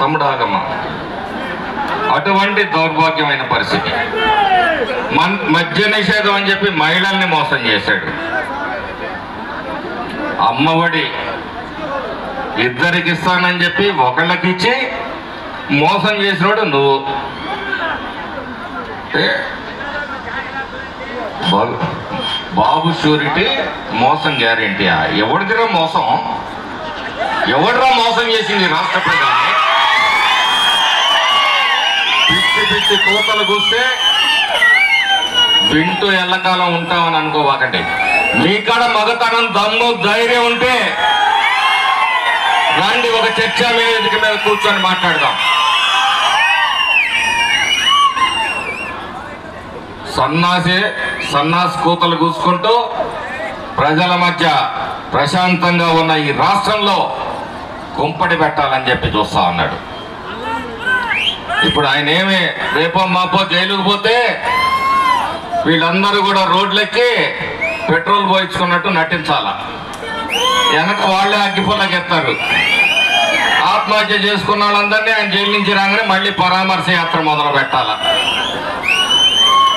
తమ్ముడు ఆగమ్మ. అటువంటి దౌర్భాగ్యమైన పరిస్థితి. మద్య నిషేధం అని చెప్పి మహిళల్ని మోసం చేశాడు. అమ్మఒడి ఇద్దరికి ఇస్తానని చెప్పి ఒకళ్ళకి ఇచ్చి మోసం చేసినోడు నువ్వు. బాబు షూరిటీ మోసం గ్యారెంటీయా? ఎవరిదిరా మోసం? ఎవడరా మోసం చేసింది రాష్ట్ర ప్రజల్ని? పిచ్చి పిచ్చి కోతలు కూస్తే వింటూ ఎల్లకాలం ఉంటామని అనుకోవాకండి. మీకాడ మగతనం దమ్ము ధైర్యం ఉంటే రండి, ఒక చర్చా వేదిక మీద కూర్చొని మాట్లాడదాం. సన్నాసి కూతలు కూసుకుంటూ ప్రజల మధ్య ప్రశాంతంగా ఉన్న ఈ రాష్ట్రంలో కుంపటి పెట్టాలని చెప్పి చూస్తా ఉన్నాడు. ఇప్పుడు ఆయన ఏమి రేపో మాపో జైలుకు పోతే వీళ్ళందరూ కూడా రోడ్లెక్కి పెట్రోల్ పోయించుకున్నట్టు నటించాల. వెనక వాళ్ళే అగ్గిపుల్లకి ఎత్తారు. ఆత్మహత్య చేసుకున్న వాళ్ళందరినీ ఆయన జైలు నుంచి రాగానే మళ్ళీ పరామర్శ యాత్ర మొదలు పెట్టాల.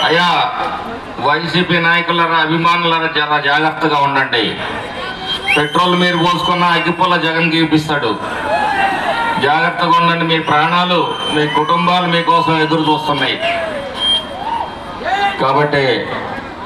అయ్యా వైసీపీ నాయకులరా, అభిమానులరా, చాలా జాగ్రత్తగా ఉండండి. పెట్రోల్ మీరు పోసుకున్న అగ్గిపుల్ల జగన్ గీపిస్తాడు. జాగ్రత్తగా ఉండండి. మీ ప్రాణాలు, మీ కుటుంబాలు మీకోసం ఎదురు చూస్తున్నాయి. కాబట్టి